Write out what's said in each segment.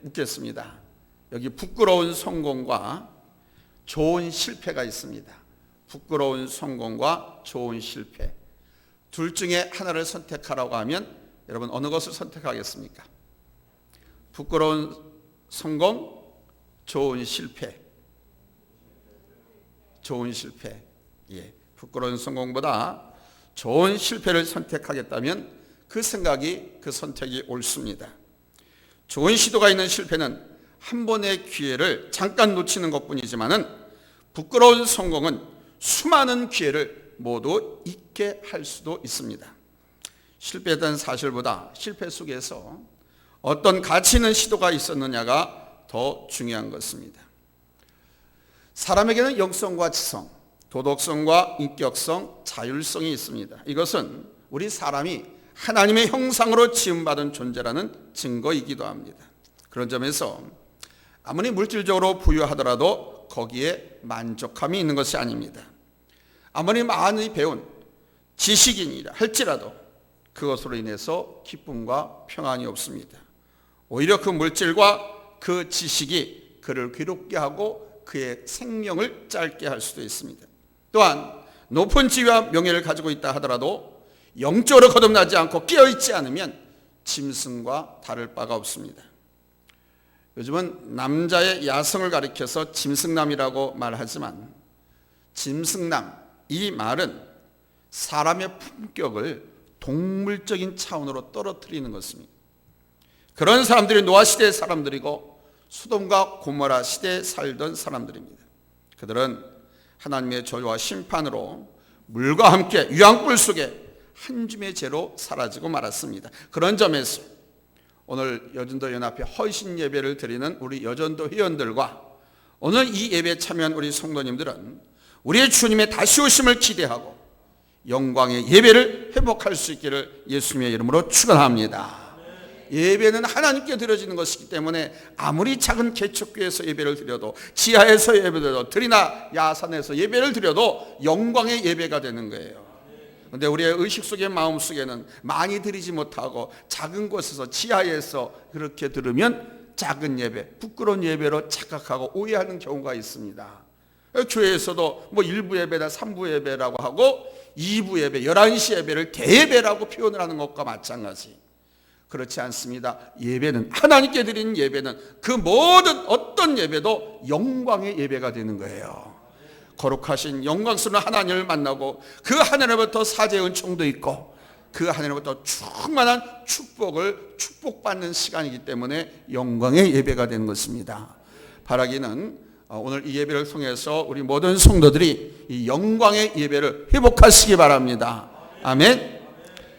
묻겠습니다. 여기 부끄러운 성공과 좋은 실패가 있습니다. 부끄러운 성공과 좋은 실패. 둘 중에 하나를 선택하라고 하면 여러분 어느 것을 선택하겠습니까? 부끄러운 성공, 좋은 실패. 좋은 실패. 예, 부끄러운 성공보다 좋은 실패를 선택하겠다면 그 생각이, 그 선택이 옳습니다. 좋은 시도가 있는 실패는 한 번의 기회를 잠깐 놓치는 것뿐이지만은 부끄러운 성공은 수많은 기회를 모두 잊게 할 수도 있습니다. 실패했던 사실보다 실패 속에서 어떤 가치 있는 시도가 있었느냐가 더 중요한 것입니다. 사람에게는 영성과 지성, 도덕성과 인격성, 자율성이 있습니다. 이것은 우리 사람이 하나님의 형상으로 지음받은 존재라는 증거이기도 합니다. 그런 점에서 아무리 물질적으로 부유하더라도 거기에 만족함이 있는 것이 아닙니다. 아무리 많이 배운 지식인이라 할지라도 그것으로 인해서 기쁨과 평안이 없습니다. 오히려 그 물질과 그 지식이 그를 괴롭게 하고 그의 생명을 짧게 할 수도 있습니다. 또한 높은 지위와 명예를 가지고 있다 하더라도 영적으로 거듭나지 않고 깨어있지 않으면 짐승과 다를 바가 없습니다. 요즘은 남자의 야성을 가리켜서 짐승남이라고 말하지만 짐승남, 이 말은 사람의 품격을 동물적인 차원으로 떨어뜨리는 것입니다. 그런 사람들이 노아 시대의 사람들이고 소돔과 고모라 시대에 살던 사람들입니다. 그들은 하나님의 저주와 심판으로 물과 함께 유황불 속에 한 줌의 죄로 사라지고 말았습니다. 그런 점에서 오늘 여전도 연합회 헌신 예배를 드리는 우리 여전도 회원들과 오늘 이 예배에 참여한 우리 성도님들은 우리의 주님의 다시 오심을 기대하고 영광의 예배를 회복할 수 있기를 예수님의 이름으로 축원합니다. 예배는 하나님께 드려지는 것이기 때문에 아무리 작은 개척교회에서 예배를 드려도, 지하에서 예배를 드려도, 들이나 야산에서 예배를 드려도 영광의 예배가 되는 거예요. 그런데 우리의 의식 속에, 마음 속에는 많이 드리지 못하고 작은 곳에서, 지하에서 그렇게 들으면 작은 예배, 부끄러운 예배로 착각하고 오해하는 경우가 있습니다. 교회에서도 뭐 1부 예배다 3부 예배라고 하고 2부 예배, 11시 예배를 대예배라고 표현을 하는 것과 마찬가지. 그렇지 않습니다. 예배는, 하나님께 드리는 예배는 그 모든 어떤 예배도 영광의 예배가 되는 거예요. 거룩하신 영광스러운 하나님을 만나고 그 하나님으로부터 사죄의 은총도 있고 그 하나님으로부터 충만한 축복을 축복받는 시간이기 때문에 영광의 예배가 되는 것입니다. 바라기는 오늘 이 예배를 통해서 우리 모든 성도들이 이 영광의 예배를 회복하시기 바랍니다. 아멘.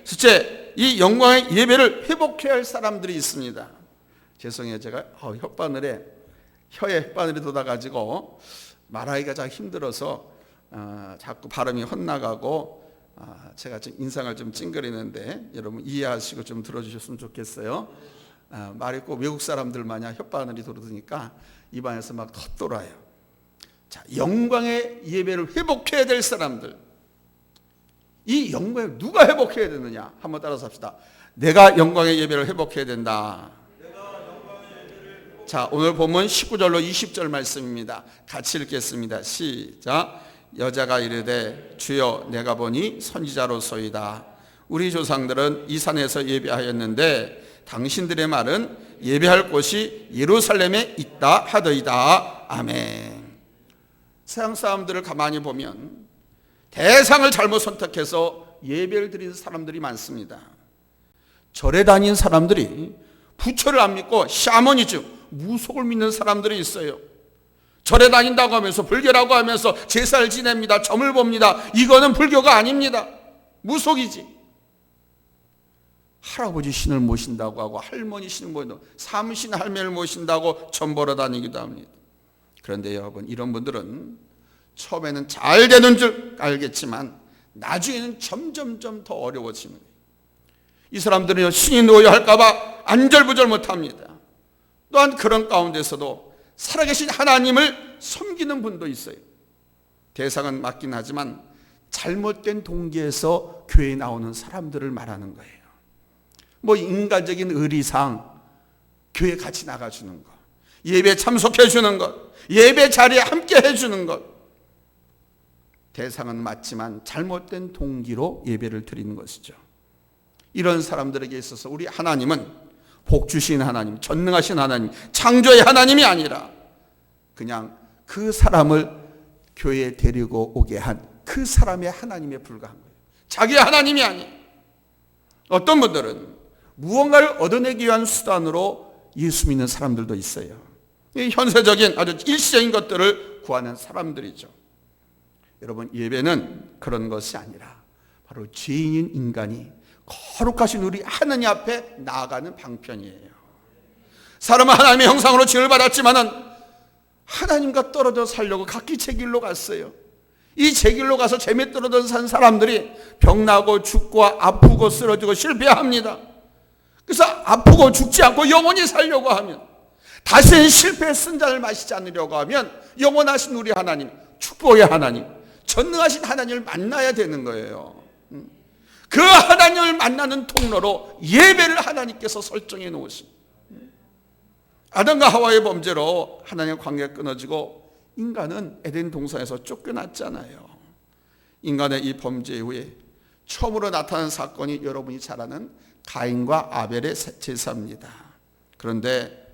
첫째, 이 영광의 예배를 회복해야 할 사람들이 있습니다. 죄송해요. 제가 혓바늘에, 혀에 혓바늘이 돋아가지고 말하기가 참 힘들어서 자꾸 발음이 헛나가고 제가 좀 인상을 좀 찡그리는데 여러분 이해하시고 좀 들어주셨으면 좋겠어요. 말이 꼭 외국 사람들 마냥 혓바늘이 돌아드니까 입안에서 막 헛돌아요. 자, 영광의 예배를 회복해야 될 사람들, 이 영광을 누가 회복해야 되느냐? 한번 따라서 합시다. 내가 영광의 예배를 회복해야 된다. 자, 오늘 본문 19절로 20절 말씀입니다. 같이 읽겠습니다. 시작. 여자가 이르되 주여 내가 보니 선지자로소이다. 우리 조상들은 이 산에서 예배하였는데 당신들의 말은 예배할 곳이 예루살렘에 있다 하더이다. 아멘. 서양 사람들을 가만히 보면 대상을 잘못 선택해서 예배를 드리는 사람들이 많습니다. 절에 다니는 사람들이 부처를 안 믿고 샤머니즘, 무속을 믿는 사람들이 있어요. 절에 다닌다고 하면서, 불교라고 하면서 제사를 지냅니다. 점을 봅니다. 이거는 불교가 아닙니다. 무속이지. 할아버지 신을 모신다고 하고 할머니 신을 모신다고, 삼신 할매를 모신다고 점 보러 다니기도 합니다. 그런데 여러분, 이런 분들은 처음에는 잘 되는 줄 알겠지만 나중에는 점점점 더 어려워지는 거예요. 이 사람들은 신이 놓여 할까봐 안절부절 못합니다. 또한 그런 가운데서도 살아계신 하나님을 섬기는 분도 있어요. 대상은 맞긴 하지만 잘못된 동기에서 교회에 나오는 사람들을 말하는 거예요. 뭐 인간적인 의리상 교회 같이 나가주는 것, 예배 참석해 주는 것, 예배 자리에 함께 해주는 것. 대상은 맞지만 잘못된 동기로 예배를 드리는 것이죠. 이런 사람들에게 있어서 우리 하나님은 복 주신 하나님, 전능하신 하나님, 창조의 하나님이 아니라 그냥 그 사람을 교회에 데리고 오게 한 그 사람의 하나님에 불과한 거예요. 자기 하나님이 아니에요. 어떤 분들은 무언가를 얻어내기 위한 수단으로 예수 믿는 사람들도 있어요. 현세적인 아주 일시적인 것들을 구하는 사람들이죠. 여러분, 예배는 그런 것이 아니라 바로 죄인인 인간이 거룩하신 우리 하나님 앞에 나아가는 방편이에요. 사람은 하나님의 형상으로 지음을 받았지만은 하나님과 떨어져 살려고 각기 제 길로 갔어요. 이 제 길로 가서 재미 떨어져 산 사람들이 병나고 죽고 아프고 쓰러지고 실패합니다. 그래서 아프고 죽지 않고 영원히 살려고 하면, 다시는 실패의 쓴잔을 마시지 않으려고 하면 영원하신 우리 하나님, 축복의 하나님, 전능하신 하나님을 만나야 되는 거예요. 그 하나님을 만나는 통로로 예배를 하나님께서 설정해 놓으십니다. 아담과 하와의 범죄로 하나님과 관계가 끊어지고 인간은 에덴 동산에서 쫓겨났잖아요. 인간의 이 범죄 이후에 처음으로 나타난 사건이 여러분이 잘 아는 가인과 아벨의 제사입니다. 그런데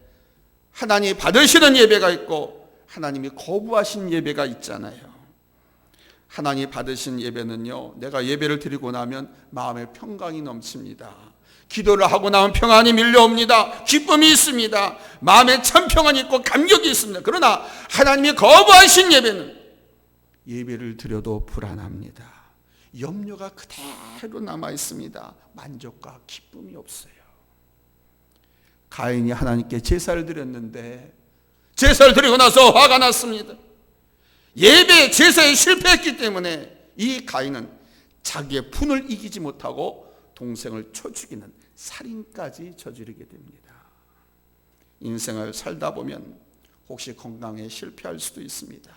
하나님이 받으시는 예배가 있고 하나님이 거부하신 예배가 있잖아요. 하나님이 받으신 예배는요, 내가 예배를 드리고 나면 마음에 평강이 넘칩니다. 기도를 하고 나면 평안이 밀려옵니다. 기쁨이 있습니다. 마음에 참 평안이 있고 감격이 있습니다. 그러나 하나님이 거부하신 예배는 예배를 드려도 불안합니다. 염려가 그대로 남아 있습니다. 만족과 기쁨이 없어요. 가인이 하나님께 제사를 드렸는데 제사를 드리고 나서 화가 났습니다. 예배 제사에 실패했기 때문에 이 가인은 자기의 분을 이기지 못하고 동생을 쳐 죽이는 살인까지 저지르게 됩니다. 인생을 살다 보면 혹시 건강에 실패할 수도 있습니다.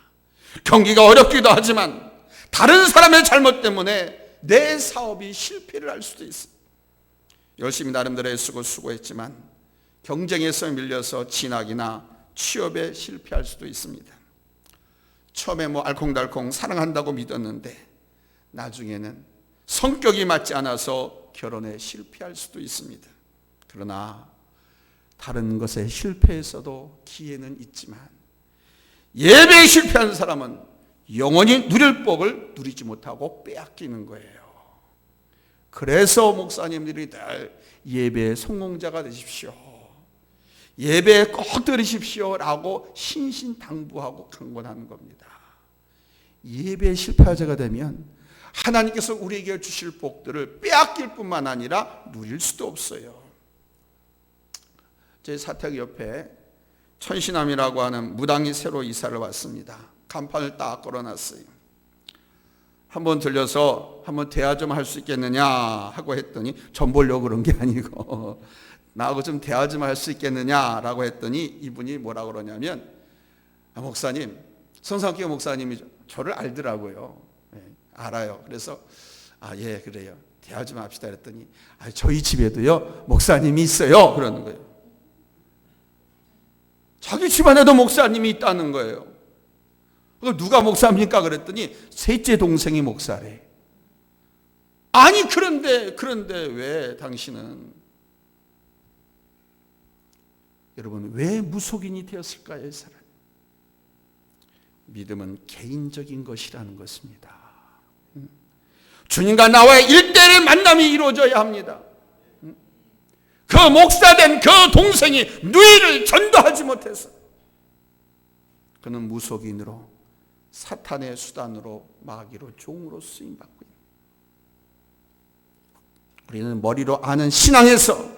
경기가 어렵기도 하지만 다른 사람의 잘못 때문에 내 사업이 실패를 할 수도 있습니다. 열심히 나름대로 애쓰고 수고했지만 경쟁에서 밀려서 진학이나 취업에 실패할 수도 있습니다. 처음에 알콩달콩 사랑한다고 믿었는데 나중에는 성격이 맞지 않아서 결혼에 실패할 수도 있습니다. 그러나 다른 것에 실패했어도 기회는 있지만 예배에 실패한 사람은 영원히 누릴 복을 누리지 못하고 빼앗기는 거예요. 그래서 목사님들이 늘 예배의 성공자가 되십시오, 예배에 꼭 들으십시오 라고 신신당부하고 강권하는 겁니다. 예배에 실패자가 되면 하나님께서 우리에게 주실 복들을 빼앗길 뿐만 아니라 누릴 수도 없어요. 제 사택 옆에 천신암이라고 하는 무당이 새로 이사를 왔습니다. 간판을 딱 걸어놨어요. 한번 들려서 한번 대화 좀 할 수 있겠느냐 하고 했더니, 전 보려고 그런 게 아니고 나하고 좀 대화 좀 할 수 있겠느냐라고 했더니 이분이 뭐라고 그러냐면, 목사님, 성상교회 목사님이 저를 알더라고요. 네, 알아요. 그래서 예, 그래요, 대화 좀 합시다 그랬더니 저희 집에도요 목사님이 있어요 그러는 거예요. 자기 집안에도 목사님이 있다는 거예요. 누가 목사입니까 그랬더니 셋째 동생이 목사래. 아니 그런데 왜 당신은, 여러분, 왜 무속인이 되었을까요? 이 사람. 믿음은 개인적인 것이라는 것입니다. 주님과 나와의 1대1의 만남이 이루어져야 합니다. 그 목사된 그 동생이 누이를 전도하지 못해서 그는 무속인으로 사탄의 수단으로 마귀로 종으로 쓰임받고 있는, 우리는 머리로 아는 신앙에서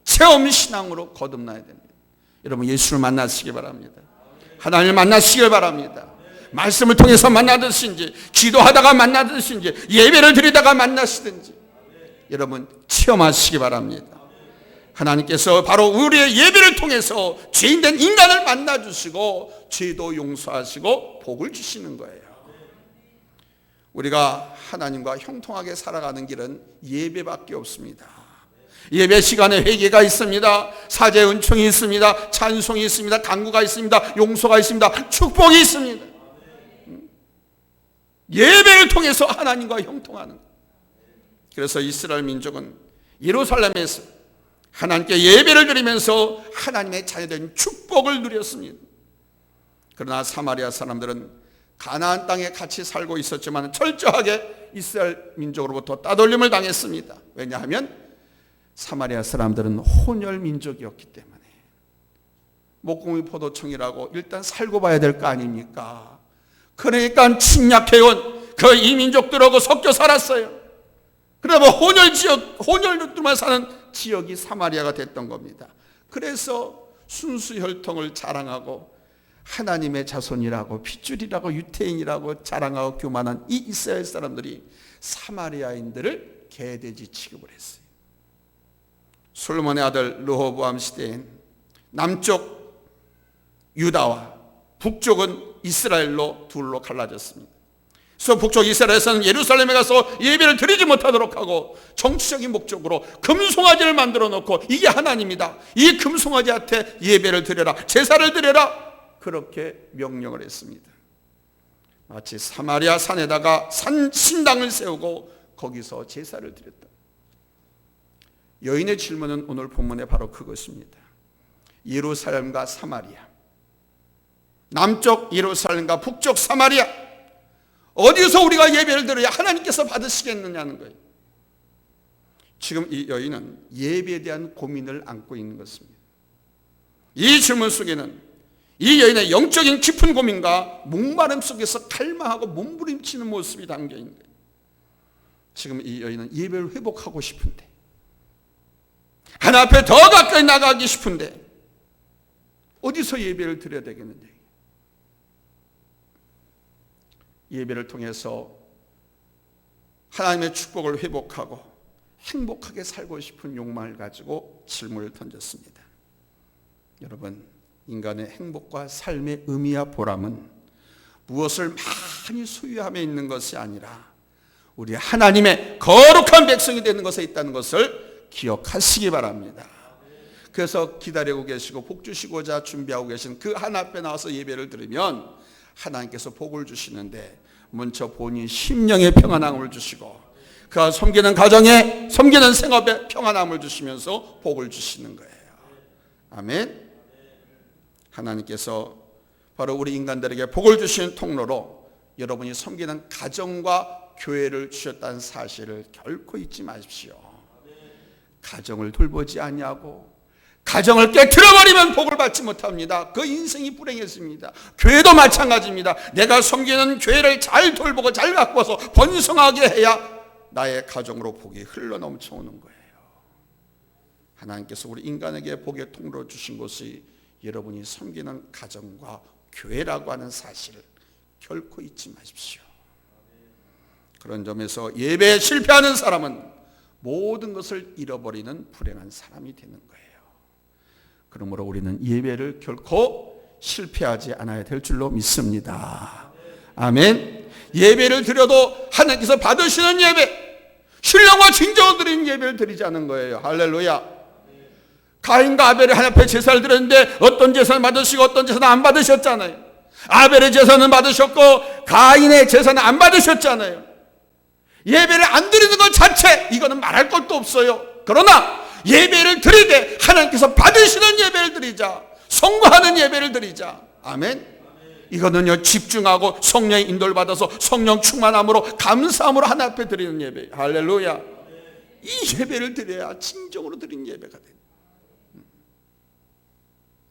체험 신앙으로 거듭나야 됩니다. 여러분, 예수를 만나시기 바랍니다. 하나님을 만나시길 바랍니다. 말씀을 통해서 만나듯인지, 기도하다가 만나듯인지, 예배를 드리다가 만나시든지 여러분 체험하시기 바랍니다. 하나님께서 바로 우리의 예배를 통해서 죄인된 인간을 만나주시고 죄도 용서하시고 복을 주시는 거예요. 우리가 하나님과 형통하게 살아가는 길은 예배밖에 없습니다. 예배 시간에 회개가 있습니다. 사죄 은총이 있습니다. 찬송이 있습니다. 간구가 있습니다. 용서가 있습니다. 축복이 있습니다. 예배를 통해서 하나님과 형통하는 것. 그래서 이스라엘 민족은 예루살렘에서 하나님께 예배를 드리면서 하나님의 자녀된 축복을 누렸습니다. 그러나 사마리아 사람들은 가나안 땅에 같이 살고 있었지만 철저하게 이스라엘 민족으로부터 따돌림을 당했습니다. 왜냐하면 사마리아 사람들은 혼혈 민족이었기 때문에 목공이 포도청이라고 일단 살고 봐야 될 거 아닙니까? 그러니까 침략해온 그 이민족들하고 섞여 살았어요. 그러다 혼혈 지역, 혼혈들만 사는 지역이 사마리아가 됐던 겁니다. 그래서 순수 혈통을 자랑하고 하나님의 자손이라고 핏줄이라고 유태인이라고 자랑하고 교만한 이 이스라엘 사람들이 사마리아인들을 개돼지 취급을 했어요. 솔로몬의 아들 르호보암 시대엔 남쪽 유다와 북쪽은 이스라엘로 둘로 갈라졌습니다. 그래서 북쪽 이스라엘에서는 예루살렘에 가서 예배를 드리지 못하도록 하고 정치적인 목적으로 금송아지를 만들어 놓고 이게 하나님이다, 이 금송아지한테 예배를 드려라, 제사를 드려라, 그렇게 명령을 했습니다. 마치 사마리아 산에다가 신당을 세우고 거기서 제사를 드렸다. 여인의 질문은 오늘 본문에 바로 그것입니다. 예루살렘과 사마리아, 남쪽 예루살렘과 북쪽 사마리아, 어디서 우리가 예배를 드려야 하나님께서 받으시겠느냐는 거예요. 지금 이 여인은 예배에 대한 고민을 안고 있는 것입니다. 이 질문 속에는 이 여인의 영적인 깊은 고민과 목마름 속에서 갈망하고 몸부림치는 모습이 담겨 있는 거예요. 지금 이 여인은 예배를 회복하고 싶은데, 하나님 앞에 더 가까이 나가기 싶은데 어디서 예배를 드려야 되겠는지, 예배를 통해서 하나님의 축복을 회복하고 행복하게 살고 싶은 욕망을 가지고 질문을 던졌습니다. 여러분, 인간의 행복과 삶의 의미와 보람은 무엇을 많이 소유함에 있는 것이 아니라 우리 하나님의 거룩한 백성이 되는 것에 있다는 것을 기억하시기 바랍니다. 그래서 기다리고 계시고 복 주시고자 준비하고 계신 그 하나님 앞에 나와서 예배를 드리면 하나님께서 복을 주시는데 먼저 본인 심령의 평안함을 주시고 그 섬기는 가정에, 섬기는 생업에 평안함을 주시면서 복을 주시는 거예요. 아멘. 하나님께서 바로 우리 인간들에게 복을 주시는 통로로 여러분이 섬기는 가정과 교회를 주셨다는 사실을 결코 잊지 마십시오. 가정을 돌보지 아니하고 가정을 깨트려버리면 복을 받지 못합니다. 그 인생이 불행했습니다. 교회도 마찬가지입니다. 내가 섬기는 교회를 잘 돌보고 잘 가꾸어서 번성하게 해야 나의 가정으로 복이 흘러넘쳐오는 거예요. 하나님께서 우리 인간에게 복의 통로를 주신 것이 여러분이 섬기는 가정과 교회라고 하는 사실을 결코 잊지 마십시오. 그런 점에서 예배에 실패하는 사람은 모든 것을 잃어버리는 불행한 사람이 되는 거예요. 그러므로 우리는 예배를 결코 실패하지 않아야 될 줄로 믿습니다. 아멘. 예배를 드려도 하나님께서 받으시는 예배, 신령과 진정을 드리는 예배를 드리지 않은 거예요. 할렐루야. 가인과 아벨이 하나님 앞에 제사를 드렸는데 어떤 제사는 받으시고 어떤 제사는 안 받으셨잖아요. 아벨의 제사는 받으셨고 가인의 제사는 안 받으셨잖아요. 예배를 안 드리는 것 자체, 이거는 말할 것도 없어요. 그러나 예배를 드리되 하나님께서 받으시는 예배를 드리자, 성공하는 예배를 드리자. 아멘. 이거는요, 집중하고 성령의 인도를 받아서 성령 충만함으로 감사함으로 하나님 앞에 드리는 예배. 할렐루야. 이 예배를 드려야 진정으로 드린 예배가 됩니다.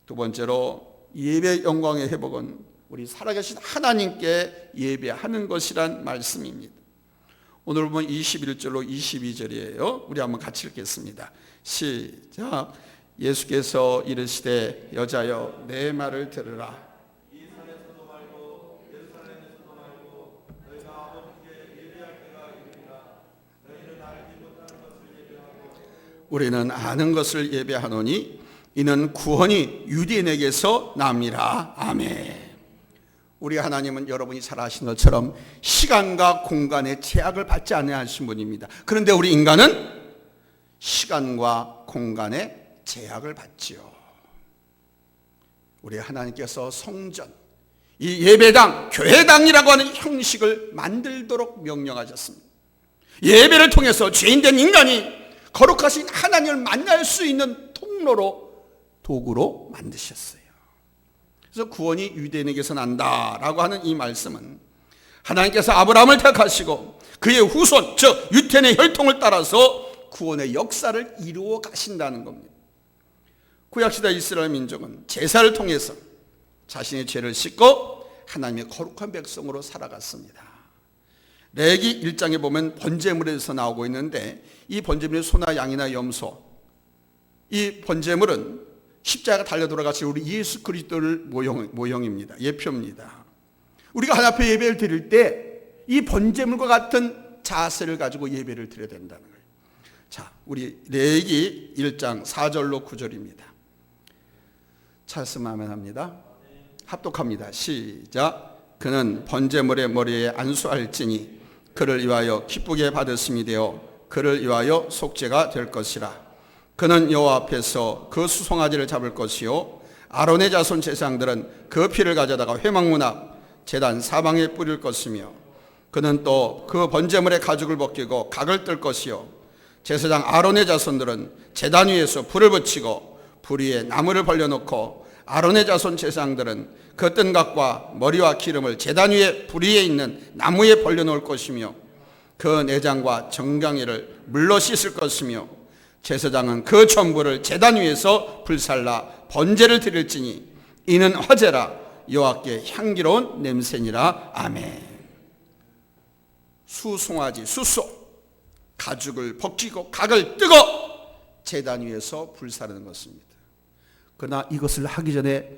두 번째로 예배 영광의 회복은 우리 살아계신 하나님께 예배하는 것이란 말씀입니다. 오늘 보면 21절로 22절이에요. 우리 한번 같이 읽겠습니다. 시작. 예수께서 이르시되 여자여 내 말을 들으라. 이 산에서도 말고 예루살렘에서도 말고 너희가 아버지께 예배할 때가 이르리라. 너희는 알지 못하는 것을 예배하고 우리는 아는 것을 예배하노니 이는 구원이 유대인에게서 납니다. 아멘. 우리 하나님은 여러분이 잘 아시는 것처럼 시간과 공간의 제약을 받지 않으신 분입니다. 그런데 우리 인간은 시간과 공간의 제약을 받지요. 우리 하나님께서 성전, 이 예배당, 교회당이라고 하는 형식을 만들도록 명령하셨습니다. 예배를 통해서 죄인된 인간이 거룩하신 하나님을 만날 수 있는 통로로, 도구로 만드셨어요. 그래서 구원이 유대인에게서 난다라고 하는 이 말씀은 하나님께서 아브라함을 택하시고 그의 후손, 즉 유태인의 혈통을 따라서 구원의 역사를 이루어 가신다는 겁니다. 구약시대 이스라엘 민족은 제사를 통해서 자신의 죄를 씻고 하나님의 거룩한 백성으로 살아갔습니다. 레위기 1장에 보면 번제물에서 나오고 있는데, 이 번제물이 소나 양이나 염소, 이 번제물은 십자가가 달려 돌아가신 우리 예수 그리스도를 모형입니다. 예표입니다. 우리가 하나님 앞에 예배를 드릴 때 이 번제물과 같은 자세를 가지고 예배를 드려야 된다는 거예요. 자, 우리 레위기 1장 4절로 9절입니다. 찾으면 합니다. 합독합니다. 시작. 그는 번제물의 머리에 안수할지니 그를 위하여 기쁘게 받으심이 되어 그를 위하여 속죄가 될 것이라. 그는 여호와 앞에서 그 수송아지를 잡을 것이요 아론의 자손 제사장들은 그 피를 가져다가 회막문 앞 제단 사방에 뿌릴 것이며, 그는 또 그 번제물의 가죽을 벗기고 각을 뜰 것이요 제사장 아론의 자손들은 제단 위에서 불을 붙이고 불 위에 나무를 벌려놓고 아론의 자손 제사장들은 그 뜬 각과 머리와 기름을 제단 위에 불 위에 있는 나무에 벌려놓을 것이며, 그 내장과 정강이를 물로 씻을 것이며, 제사장은 그 전부를 제단 위에서 불살라 번제를 드릴지니 이는 화제라 여호와께 향기로운 냄새니라. 아멘. 수송아지, 수소 가죽을 벗기고 각을 뜨고 제단 위에서 불사르는 것입니다. 그러나 이것을 하기 전에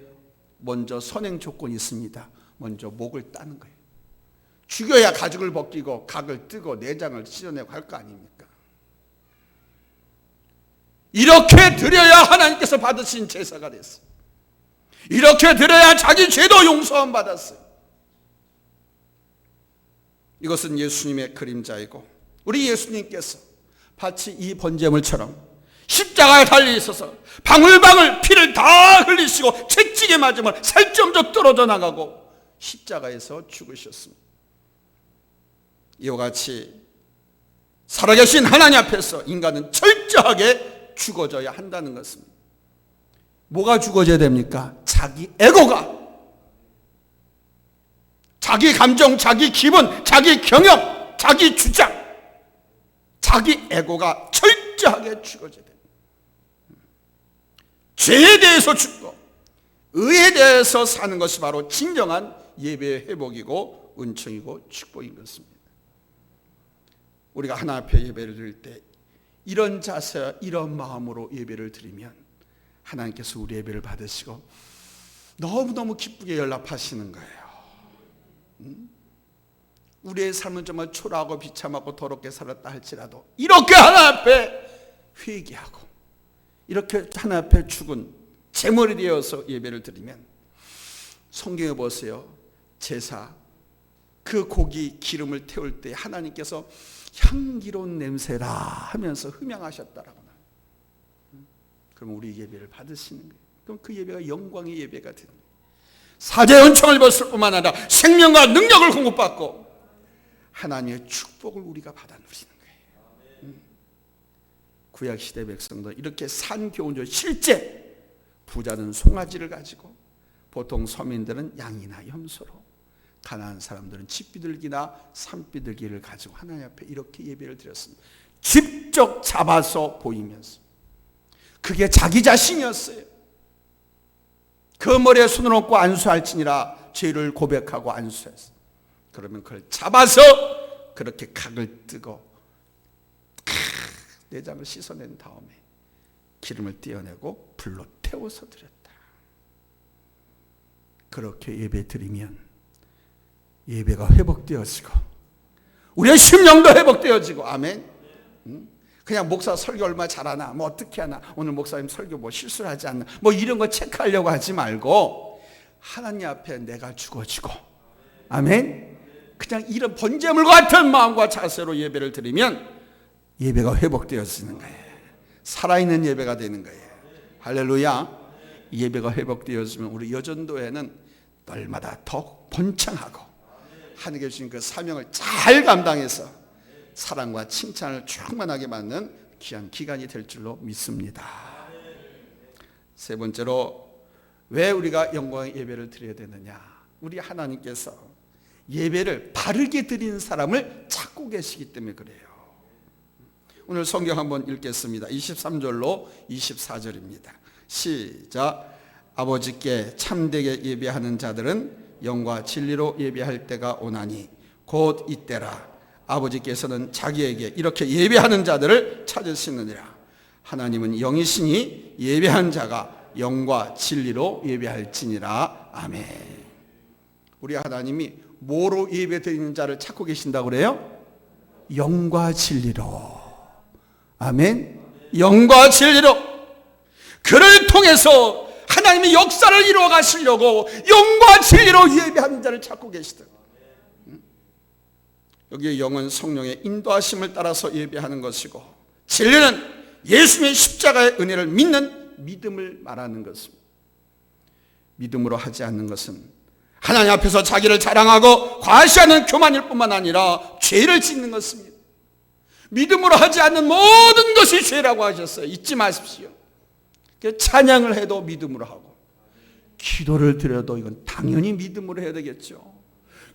먼저 선행 조건이 있습니다. 먼저 목을 따는 거예요. 죽여야 가죽을 벗기고 각을 뜨고 내장을 찢어내고 할 거 아닙니까? 이렇게 드려야 하나님께서 받으신 제사가 됐어요. 이렇게 드려야 자기 죄도 용서함 받았어요. 이것은 예수님의 그림자이고, 우리 예수님께서 마치 이 번제물처럼 십자가에 달려 있어서 방울방울 피를 다 흘리시고 채찍에 맞으면 살점도 떨어져 나가고 십자가에서 죽으셨습니다. 이와 같이 살아계신 하나님 앞에서 인간은 철저하게 죽어져야 한다는 것입니다. 뭐가 죽어져야 됩니까? 자기 에고가, 자기 감정, 자기 기분, 자기 경험, 자기 주장, 자기 에고가 철저하게 죽어져야 됩니다. 죄에 대해서 죽고 의에 대해서 사는 것이 바로 진정한 예배의 회복이고 은총이고 축복인 것입니다. 우리가 하나님 앞에 예배를 드릴 때 이런 자세와 이런 마음으로 예배를 드리면 하나님께서 우리 예배를 받으시고 너무너무 기쁘게 연락하시는 거예요. 우리의 삶은 정말 초라하고 비참하고 더럽게 살았다 할지라도 이렇게 하나님 앞에 회개하고 이렇게 하나님 앞에 죽은 제물이 되어서 예배를 드리면, 성경에 보세요. 제사, 그 고기 기름을 태울 때 하나님께서 향기로운 냄새라 하면서 흠양하셨다라고. 그럼 우리 예배를 받으시는 거예요. 그럼 그 예배가 영광의 예배가 되는 거예요. 사제의 은총을 입었을 뿐만 아니라 생명과 능력을 공급받고 하나님의 축복을 우리가 받아 누리는 거예요. 구약시대 백성도 이렇게 산교훈절, 실제 부자는 송아지를 가지고, 보통 서민들은 양이나 염소로, 가난한 사람들은 집비둘기나 산비둘기를 가지고 하나님 앞에 이렇게 예배를 드렸습니다. 직접 잡아서 보이면서. 그게 자기 자신이었어요. 그 머리에 손을 얹고 안수할지니라 죄를 고백하고 안수했어요. 그러면 그걸 잡아서 그렇게 각을 뜨고 내장을 씻어낸 다음에 기름을 떼어내고 불로 태워서 드렸다. 그렇게 예배 드리면 예배가 회복되어지고 우리의 심령도 회복되어지고, 아멘. 그냥 목사 설교 얼마 잘하나, 뭐 어떻게 하나, 오늘 목사님 설교 뭐 실수를 하지 않나, 뭐 이런 거 체크하려고 하지 말고 하나님 앞에 내가 죽어지고, 아멘. 그냥 이런 번제물과 같은 마음과 자세로 예배를 드리면 예배가 회복되어지는 거예요. 살아있는 예배가 되는 거예요. 할렐루야. 예배가 회복되어지면 우리 여전도회는 날마다 더 번창하고 하나님께 주신 그 사명을 잘 감당해서 사랑과 칭찬을 충만하게 받는 귀한 기간이 될 줄로 믿습니다. 세 번째로 왜 우리가 영광의 예배를 드려야 되느냐? 우리 하나님께서 예배를 바르게 드리는 사람을 찾고 계시기 때문에 그래요. 오늘 성경 한번 읽겠습니다. 23절로 24절입니다. 시작. 아버지께 참되게 예배하는 자들은 영과 진리로 예배할 때가 오나니 곧 이때라. 아버지께서는 자기에게 이렇게 예배하는 자들을 찾으시느니라. 하나님은 영이시니 예배한 자가 영과 진리로 예배할지니라. 아멘. 우리 하나님이 뭐로 예배드리는 자를 찾고 계신다고 그래요? 영과 진리로. 아멘. 영과 진리로. 그를 통해서 하나님이 역사를 이루어 가시려고 영과 진리로 예배하는 자를 찾고 계시더라고요. 여기에 영은 성령의 인도하심을 따라서 예배하는 것이고, 진리는 예수님의 십자가의 은혜를 믿는 믿음을 말하는 것입니다. 믿음으로 하지 않는 것은 하나님 앞에서 자기를 자랑하고 과시하는 교만일 뿐만 아니라 죄를 짓는 것입니다. 믿음으로 하지 않는 모든 것이 죄라고 하셨어요. 잊지 마십시오. 찬양을 해도 믿음으로 하고, 기도를 드려도 이건 당연히 믿음으로 해야 되겠죠.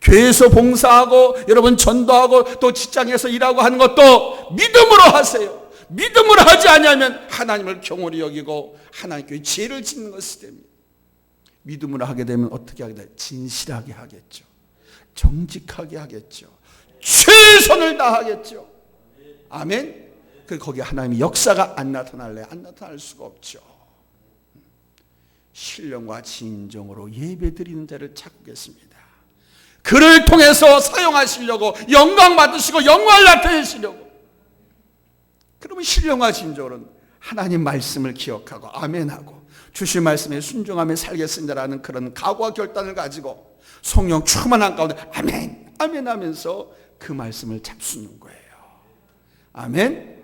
교회에서 봉사하고 여러분 전도하고 또 직장에서 일하고 하는 것도 믿음으로 하세요. 믿음으로 하지 않으면 하나님을 경홀히 여기고 하나님께 죄를 짓는 것이 됩니다. 믿음으로 하게 되면 어떻게 하게 돼요? 진실하게 하겠죠. 정직하게 하겠죠. 최선을 다하겠죠. 아멘. 거기 하나님의 역사가 안 나타날래? 안 나타날 수가 없죠. 신령과 진정으로 예배드리는 자를 찾고 계십니다. 그를 통해서 사용하시려고, 영광 받으시고 영광을 나타내시려고. 그러면 신령과 진정으로는 하나님 말씀을 기억하고 아멘하고 주신 말씀에 순종하며 살겠습니다라는 그런 각오와 결단을 가지고 성령 충만한 가운데 아멘 아멘 하면서 그 말씀을 잡수는 거예요. 아멘.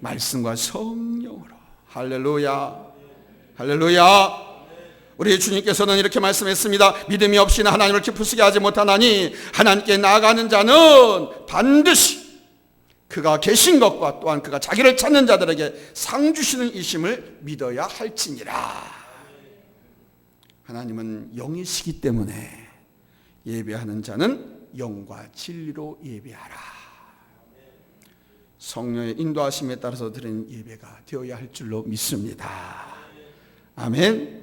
말씀과 성령으로. 할렐루야. 할렐루야. 우리 주님께서는 이렇게 말씀했습니다. 믿음이 없이는 하나님을 기쁘시게 하지 못하나니 하나님께 나아가는 자는 반드시 그가 계신 것과 또한 그가 자기를 찾는 자들에게 상 주시는 이심을 믿어야 할지니라. 하나님은 영이시기 때문에 예배하는 자는 영과 진리로 예배하라. 성령의 인도하심에 따라서 드리는 예배가 되어야 할 줄로 믿습니다. 아멘.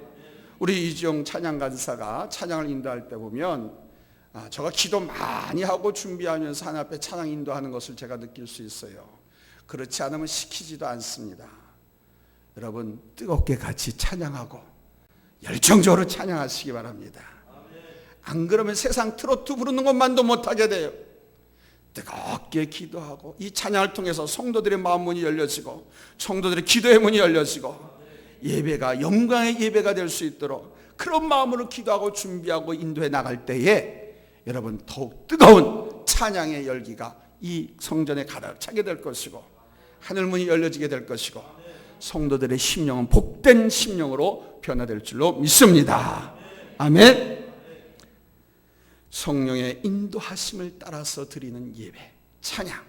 우리 이지영 찬양간사가 찬양을 인도할 때 보면 저가 기도 많이 하고 준비하면서 하나님 앞에 찬양 인도하는 것을 제가 느낄 수 있어요. 그렇지 않으면 시키지도 않습니다. 여러분 뜨겁게 같이 찬양하고 열정적으로 찬양하시기 바랍니다. 안 그러면 세상 트로트 부르는 것만도 못하게 돼요. 뜨겁게 기도하고 이 찬양을 통해서 성도들의 마음 문이 열려지고 성도들의 기도의 문이 열려지고 예배가 영광의 예배가 될 수 있도록 그런 마음으로 기도하고 준비하고 인도해 나갈 때에 여러분 더욱 뜨거운 찬양의 열기가 이 성전에 가득 차게 될 것이고 하늘문이 열려지게 될 것이고 성도들의 심령은 복된 심령으로 변화될 줄로 믿습니다. 아멘. 성령의 인도하심을 따라서 드리는 예배, 찬양.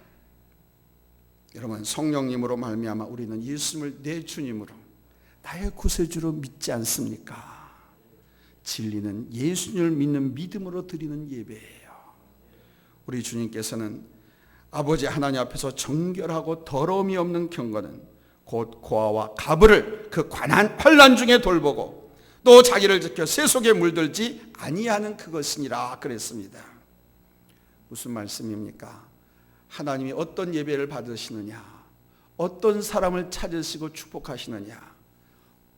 여러분 성령님으로 말미암아 우리는 예수님을 내 주님으로 나의 구세주로 믿지 않습니까? 진리는 예수님을 믿는 믿음으로 드리는 예배예요. 우리 주님께서는 아버지 하나님 앞에서 정결하고 더러움이 없는 경건은 곧 고아와 가부를 그 환난 중에 돌보고 또 자기를 지켜 새 속에 물들지 아니하는 그것이니라 그랬습니다. 무슨 말씀입니까? 하나님이 어떤 예배를 받으시느냐, 어떤 사람을 찾으시고 축복하시느냐,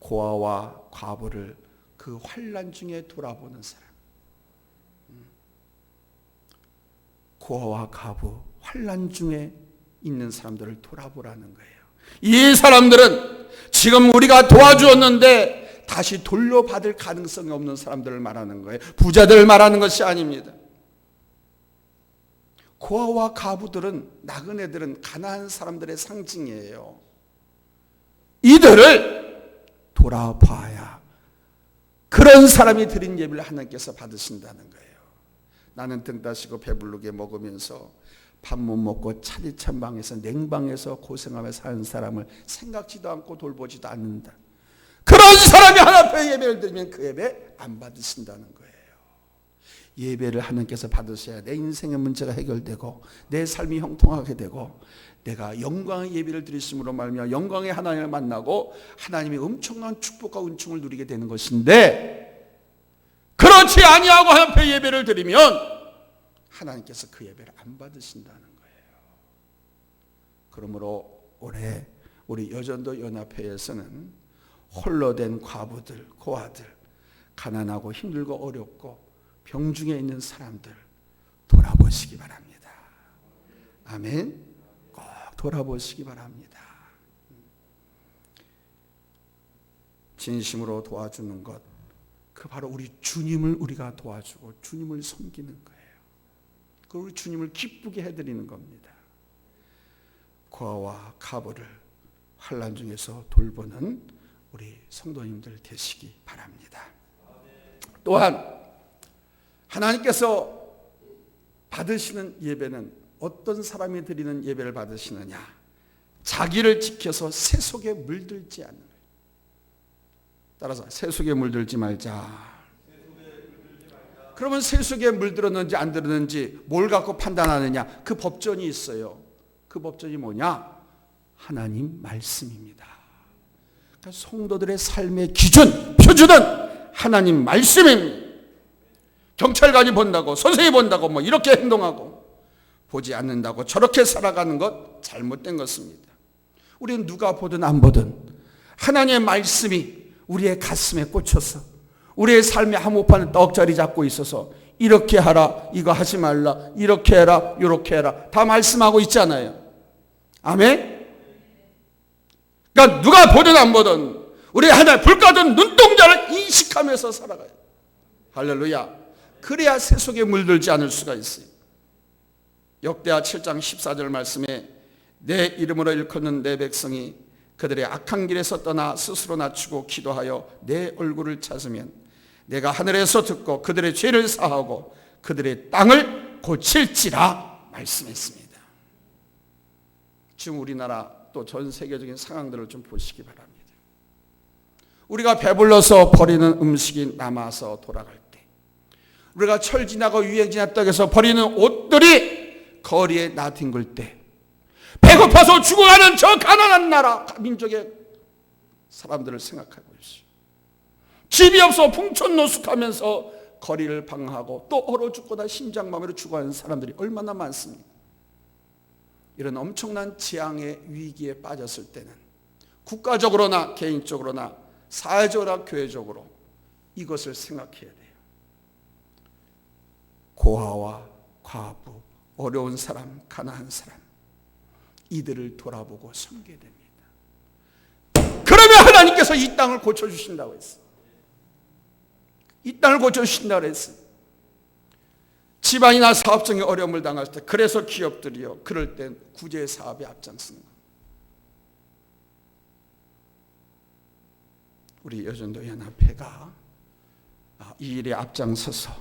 고아와 과부를 그 환난 중에 돌아보는 사람. 고아와 과부 환난 중에 있는 사람들을 돌아보라는 거예요. 이 사람들은 지금 우리가 도와주었는데 다시 돌려받을 가능성이 없는 사람들을 말하는 거예요. 부자들을 말하는 것이 아닙니다. 고아와 과부들은, 나그네들은 가난한 사람들의 상징이에요. 이들을 돌아봐야 그런 사람이 드린 예배를 하나님께서 받으신다는 거예요. 나는 등 따시고 배부르게 먹으면서 밥 못 먹고 차디찬 방에서 냉방에서 고생하며 사는 사람을 생각지도 않고 돌보지도 않는다. 그런 사람이 하나님 앞에 예배를 드리면 그 예배 안 받으신다는 거예요. 예배를 하나님께서 받으셔야 내 인생의 문제가 해결되고 내 삶이 형통하게 되고 내가 영광의 예배를 드리심으로 말미암아 영광의 하나님을 만나고 하나님의 엄청난 축복과 은총을 누리게 되는 것인데, 그렇지 아니하고 하나님 앞에 예배를 드리면 하나님께서 그 예배를 안 받으신다는 거예요. 그러므로 올해 우리 여전도 연합회에서는 홀로 된 과부들, 고아들, 가난하고 힘들고 어렵고 병중에 있는 사람들 돌아보시기 바랍니다. 아멘. 꼭 돌아보시기 바랍니다. 진심으로 도와주는 것, 그 바로 우리 주님을 우리가 도와주고 주님을 섬기는 거예요. 그 우리 주님을 기쁘게 해드리는 겁니다. 고아와 가부를 환난 중에서 돌보는 우리 성도님들 되시기 바랍니다. 또한 하나님께서 받으시는 예배는 어떤 사람이 드리는 예배를 받으시느냐? 자기를 지켜서 세속에 물들지 않는 거예요. 따라서 세속에 물들지 말자. 그러면 세속에 물들었는지 안 들었는지 뭘 갖고 판단하느냐? 그 법전이 있어요. 그 법전이 뭐냐? 하나님 말씀입니다. 그러니까 성도들의 삶의 기준, 표준은 하나님 말씀입니다. 경찰관이 본다고, 선생이 본다고 뭐 이렇게 행동하고 보지 않는다고 저렇게 살아가는 것 잘못된 것입니다. 우리는 누가 보든 안 보든 하나님의 말씀이 우리의 가슴에 꽂혀서 우리의 삶의 한복판을 떡자리 잡고 있어서 이렇게 하라, 이거 하지 말라, 이렇게 해라, 이렇게 해라 다 말씀하고 있잖아요. 아멘? 그러니까 누가 보든 안 보든 우리 하나님 불가든 눈동자를 인식하면서 살아가요. 할렐루야. 그래야 세속에 물들지 않을 수가 있어요. 역대하 7장 14절 말씀에 내 이름으로 일컫는 내 백성이 그들의 악한 길에서 떠나 스스로 낮추고 기도하여 내 얼굴을 찾으면 내가 하늘에서 듣고 그들의 죄를 사하고 그들의 땅을 고칠지라 말씀했습니다. 지금 우리나라 또 전 세계적인 상황들을 좀 보시기 바랍니다. 우리가 배불러서 버리는 음식이 남아서 돌아갈 때, 우리가 철 지나고 유행 지났다고 해서 버리는 옷들이 거리에 나뒹굴 때, 배고파서 죽어가는 저 가난한 나라 민족의 사람들을 생각해 보십시오. 집이 없어 풍촌노숙하면서 거리를 방황하고 또 얼어 죽거나 심장마비로 죽어가는 사람들이 얼마나 많습니까? 이런 엄청난 재앙의 위기에 빠졌을 때는 국가적으로나 개인적으로나 사회적으로나 교회적으로 이것을 생각해야 돼요. 고아와 과부, 어려운 사람, 가난한 사람, 이들을 돌아보고 섬겨야 됩니다. 그러면 하나님께서 이 땅을 고쳐주신다고 했어요. 이 땅을 고쳐주신다고 했어요. 집안이나 사업적인 어려움을 당할 때, 그래서 기업들이요, 그럴 땐 구제 사업에 앞장서는 겁니다. 우리 여전도 연합회가 이 일에 앞장서서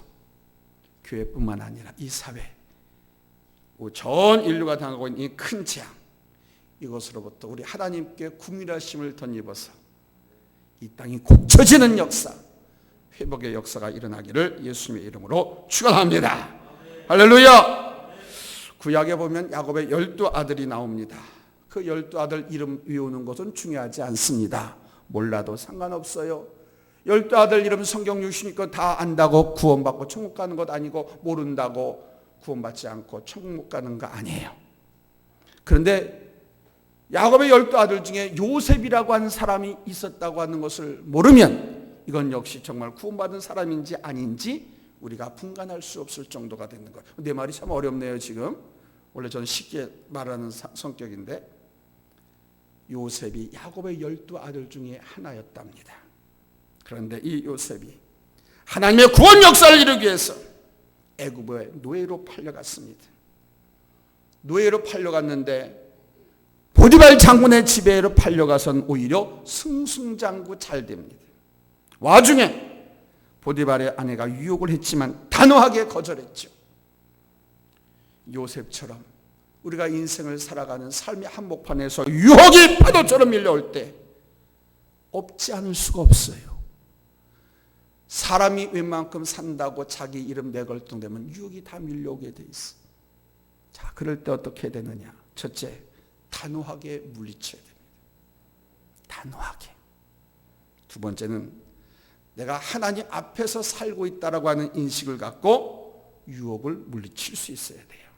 교회뿐만 아니라 이 사회, 전 인류가 당하고 있는 이 큰 재앙, 이것으로부터 우리 하나님께 궁일하심을 덧입어서 이 땅이 고쳐지는 역사, 회복의 역사가 일어나기를 예수님의 이름으로 축원합니다. 할렐루야. 구약에 보면 야곱의 12아들이 나옵니다. 그 12아들 이름 외우는 것은 중요하지 않습니다. 몰라도 상관없어요. 12아들 이름 성경 60권 다 안다고 구원받고 천국 가는 것 아니고, 모른다고 구원받지 않고 천국 못 가는 거 아니에요. 그런데 야곱의 12아들 중에 요셉이라고 하는 사람이 있었다고 하는 것을 모르면 이건 역시 정말 구원받은 사람인지 아닌지 우리가 분간할 수 없을 정도가 되는 거예요. 내 말이 참 어렵네요. 지금 원래 저는 쉽게 말하는 성격인데, 요셉이 야곱의 12아들 중에 하나였답니다. 그런데 이 요셉이 하나님의 구원 역사를 이루기 위해서 애굽의 노예로 팔려갔습니다. 노예로 팔려갔는데 보디발 장군의 지배로 팔려가선 오히려 승승장구 잘 됩니다. 와중에 보디발의 아내가 유혹을 했지만 단호하게 거절했죠. 요셉처럼 우리가 인생을 살아가는 삶의 한복판에서 유혹이 파도처럼 밀려올 때 없지 않을 수가 없어요. 사람이 웬만큼 산다고 자기 이름 내걸뚱되면 유혹이 다 밀려오게 돼 있어. 자, 그럴 때 어떻게 해야 되느냐? 첫째, 단호하게 물리쳐야 됩니다. 단호하게. 두 번째는 내가 하나님 앞에서 살고 있다라고 하는 인식을 갖고 유혹을 물리칠 수 있어야 돼요.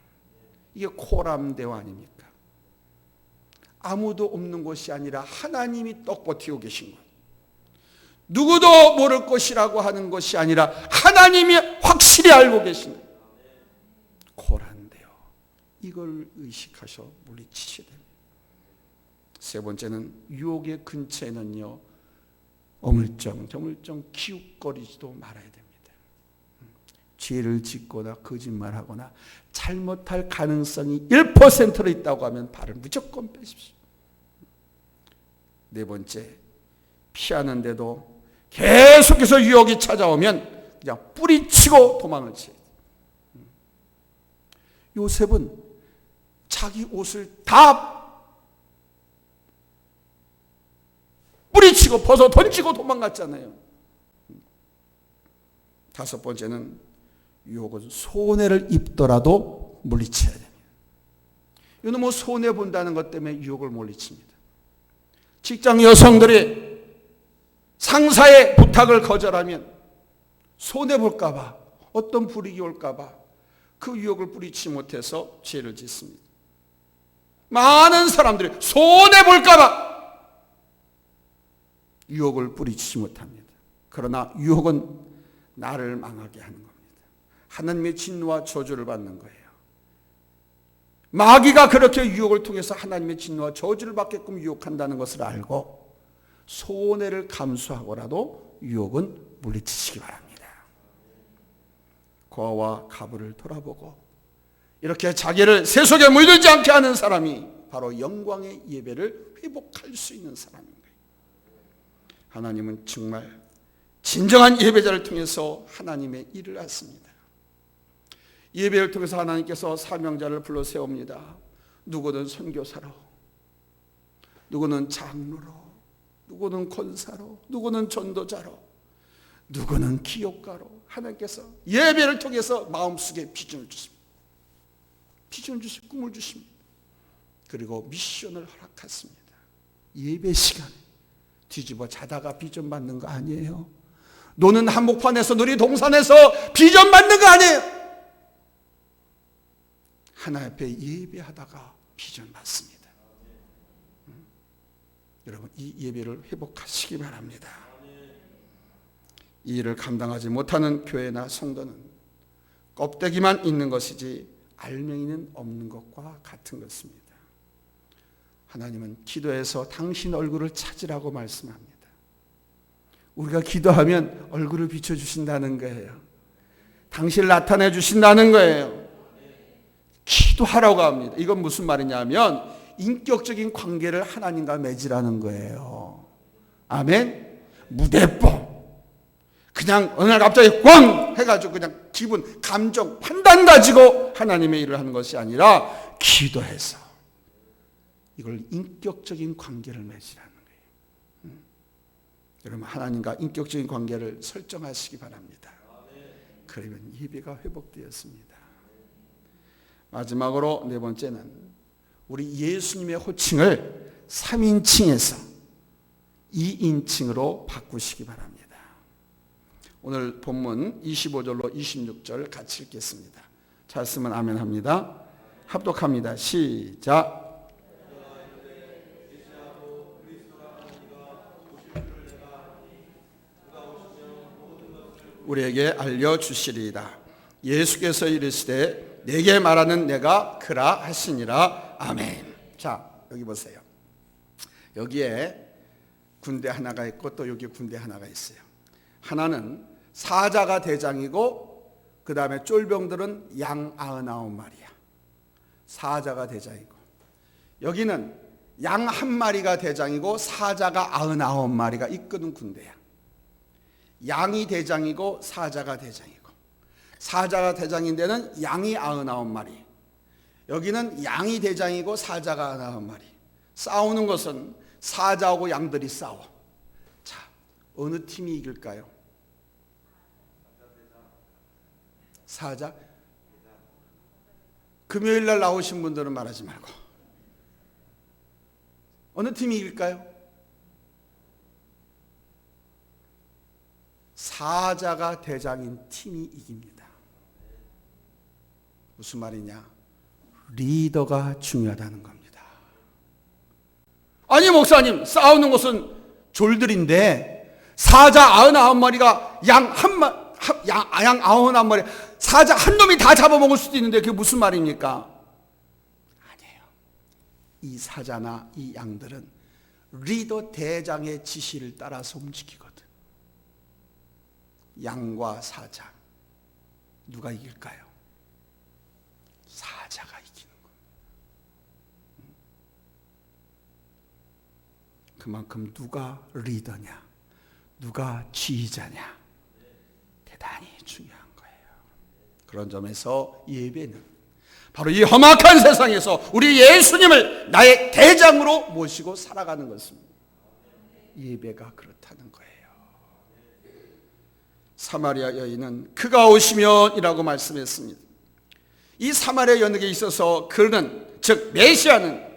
이게 코람대오 아닙니까? 아무도 없는 곳이 아니라 하나님이 떡 버티고 계신 거예요. 누구도 모를 것이라고 하는 것이 아니라 하나님이 확실히 알고 계신 거예요. 코람대오. 이걸 의식하셔 물리치셔야 됩니다. 세 번째는 유혹의 근처에는요, 어물쩡 기웃거리지도 말아야 됩니다. 죄를 짓거나 거짓말하거나 잘못할 가능성이 1%로 있다고 하면 발을 무조건 빼십시오. 네 번째, 피하는데도 계속해서 유혹이 찾아오면 그냥 뿌리치고 도망을 쳐야 돼요. 요셉은 자기 옷을 다 뿌리치고 벗어 던지고 도망갔잖아요. 다섯 번째는 유혹은 손해를 입더라도 물리쳐야 됩니다. 이거는 뭐 손해 본다는 것 때문에 유혹을 물리칩니다. 직장 여성들이 상사의 부탁을 거절하면 손해 볼까 봐, 어떤 불이익이 올까 봐 그 유혹을 뿌리치지 못해서 죄를 짓습니다. 많은 사람들이 손해 볼까 봐 유혹을 뿌리치지 못합니다. 그러나 유혹은 나를 망하게 하는 겁니다. 하나님의 진노와 저주를 받는 거예요. 마귀가 그렇게 유혹을 통해서 하나님의 진노와 저주를 받게끔 유혹한다는 것을 알고 손해를 감수하고라도 유혹은 물리치시기 바랍니다. 고아와 가부를 돌아보고 이렇게 자기를 세속에 물들지 않게 하는 사람이 바로 영광의 예배를 회복할 수 있는 사람인 거예요. 하나님은 정말 진정한 예배자를 통해서 하나님의 일을 하십니다. 예배를 통해서 하나님께서 사명자를 불러 세웁니다. 누구는 선교사로, 누구는 장로로, 누구는 권사로, 누구는 전도자로, 누구는 기업가로 하나님께서 예배를 통해서 마음속에 비전을 주십니다. 비전을 주시고 꿈을 주십니다. 그리고 미션을 허락하십니다. 예배 시간에 뒤집어 자다가 비전 받는 거 아니에요. 노는 한복판에서 놀이동산에서 비전 받는 거 아니에요. 하나님 앞에 예배하다가 비전 받습니다. 여러분, 이 예배를 회복하시기 바랍니다. 이 일을 감당하지 못하는 교회나 성도는 껍데기만 있는 것이지 알맹이는 없는 것과 같은 것입니다. 하나님은 기도해서 당신 얼굴을 찾으라고 말씀합니다. 우리가 기도하면 얼굴을 비춰주신다는 거예요. 당신을 나타내 주신다는 거예요. 기도하라고 합니다. 이건 무슨 말이냐면 인격적인 관계를 하나님과 맺으라는 거예요. 아멘. 무대법. 그냥 어느 날 갑자기 꽝 해가지고 그냥 기분, 감정, 판단 가지고 하나님의 일을 하는 것이 아니라 기도해서 이걸 인격적인 관계를 맺으라는 거예요. 여러분, 하나님과 인격적인 관계를 설정하시기 바랍니다. 그러면 예배가 회복되었습니다. 마지막으로 네 번째는 우리 예수님의 호칭을 3인칭에서 2인칭으로 바꾸시기 바랍니다. 오늘 본문 25절로 26절 같이 읽겠습니다. 잘 쓰면 아멘 합니다. 합독합니다. 시작. 우리에게 알려주시리이다. 예수께서 이르시되 내게 말하는 내가 그라 하시니라. 아멘. 자, 여기 보세요. 여기에 군대 하나가 있고 또 여기 군대 하나가 있어요. 하나는 사자가 대장이고 그 다음에 쫄병들은 양 99마리야. 사자가 대장이고 여기는 양 한 마리가 대장이고 사자가 99마리가 이끄는 군대야. 양이 대장이고 사자가 대장이고, 사자가 대장인 데는 양이 99마리, 여기는 양이 대장이고 사자가 99마리. 싸우는 것은 사자하고 양들이 싸워. 자, 어느 팀이 이길까요? 사자? 금요일날 나오신 분들은 말하지 말고 어느 팀이 이길까요? 사자가 대장인 팀이 이깁니다. 무슨 말이냐? 리더가 중요하다는 겁니다. 아니 목사님, 싸우는 것은 졸들인데 사자 99마리가 양 99마리, 사자 한 놈이 다 잡아먹을 수도 있는데 그게 무슨 말입니까? 아니에요. 이 사자나 이 양들은 리더 대장의 지시를 따라서 움직이거든. 양과 사자, 누가 이길까요? 사자가 이기는 겁니다. 그만큼 누가 리더냐, 누가 지휘자냐, 대단히 중요한 거예요. 그런 점에서 예배는 바로 이 험악한 세상에서 우리 예수님을 나의 대장으로 모시고 살아가는 것입니다. 예배가 그렇다는 거예요. 사마리아 여인은 그가 오시면 이라고 말씀했습니다. 이 사마리아 여인에게 있어서 그는, 즉 메시아는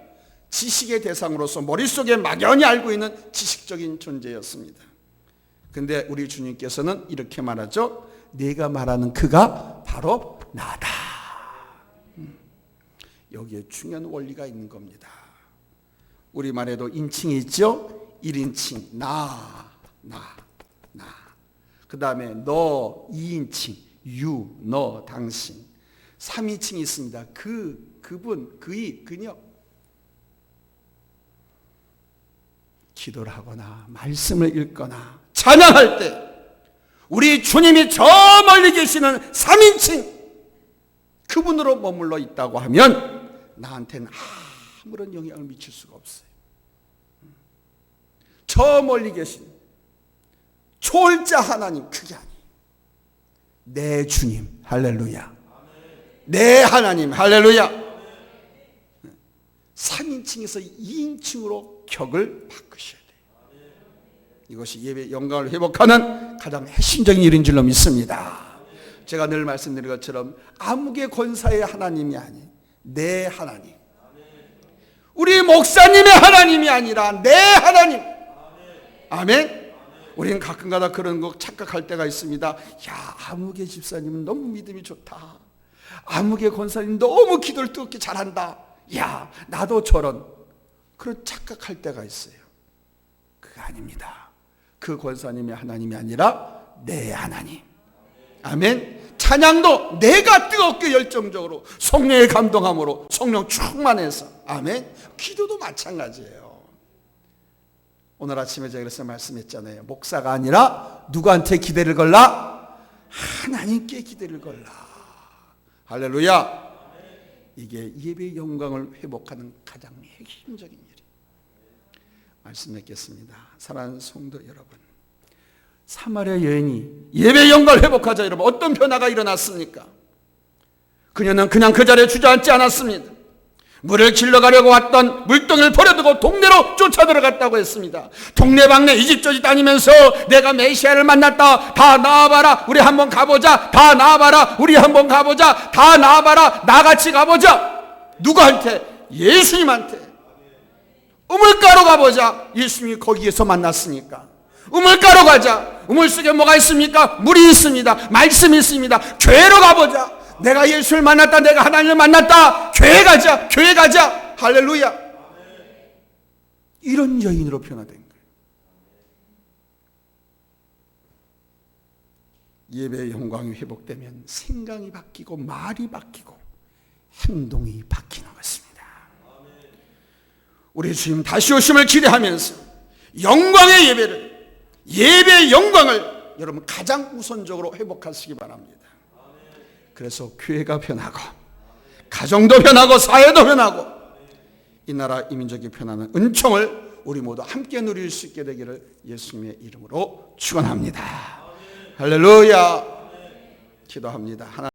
지식의 대상으로서 머릿속에 막연히 알고 있는 지식적인 존재였습니다. 근데 우리 주님께서는 이렇게 말하죠. 내가 말하는 그가 바로 나다. 여기에 중요한 원리가 있는 겁니다. 우리말에도 인칭이 있죠. 1인칭 나. 그 다음에 너 2인칭 유, 너, 당신. 3인칭이 있습니다. 그분, 그이, 그녀. 기도를 하거나 말씀을 읽거나 찬양할 때 우리 주님이 저 멀리 계시는 3인칭 그분으로 머물러 있다고 하면 나한테는 아무런 영향을 미칠 수가 없어요. 저 멀리 계신 초월자 하나님, 그게 아니에요. 내 주님, 할렐루야. 내 하나님, 할렐루야. 3인칭에서 2인칭으로 격을 바꾸셔야 돼요. 이것이 예배 영광을 회복하는 가장 핵심적인 일인 줄로 믿습니다. 제가 늘 말씀드린 것처럼 아무개 권사의 하나님이 아닌 내 하나님, 우리 목사님의 하나님이 아니라 내 하나님. 아멘. 우리는 가끔가다 그런 거 착각할 때가 있습니다. 야, 아무개 집사님은 너무 믿음이 좋다. 아무개 권사님 너무 기도를 뜨겁게 잘한다. 야, 나도 저런. 그런 착각할 때가 있어요. 그거 아닙니다. 그 권사님의 하나님이 아니라 내 하나님. 아멘. 찬양도 내가 뜨겁게 열정적으로 성령의 감동함으로 성령 충만해서. 아멘. 기도도 마찬가지예요. 오늘 아침에 제가 그래서 말씀했잖아요. 목사가 아니라 누구한테 기대를 걸라? 하나님께 기대를 걸라. 할렐루야. 이게 예배의 영광을 회복하는 가장 핵심적인 일이에요. 말씀 맺겠습니다. 사랑하는 성도 여러분, 사마리아 여인이 예배의 영광을 회복하자. 여러분, 어떤 변화가 일어났습니까? 그녀는 그냥 그 자리에 주저앉지 않았습니다. 물을 길러가려고 왔던 물동이를 버려두고 동네로 쫓아 들어갔다고 했습니다. 동네방네 이집저집 다니면서 내가 메시아를 만났다. 다 나와봐라. 우리 한번 가보자. 다 나와봐라. 우리 한번 가보자. 다 나와봐라. 나같이 가보자. 누구한테? 예수님한테. 우물가로 가보자. 예수님이 거기에서 만났으니까. 우물가로 가자. 우물 속에 뭐가 있습니까? 물이 있습니다. 말씀이 있습니다. 교회로 가보자. 내가 예수를 만났다. 내가 하나님을 만났다. 교회 가자. 교회 가자. 할렐루야. 이런 여인으로 변화된 거예요. 예배의 영광이 회복되면 생각이 바뀌고 말이 바뀌고 행동이 바뀌는 것입니다. 우리 주님 다시 오심을 기대하면서 영광의 예배를, 예배의 영광을 여러분 가장 우선적으로 회복하시기 바랍니다. 그래서 교회가 변하고 가정도 변하고 사회도 변하고 이 나라 이 민족이 변하는 은총을 우리 모두 함께 누릴 수 있게 되기를 예수님의 이름으로 축원합니다. 할렐루야. 기도합니다.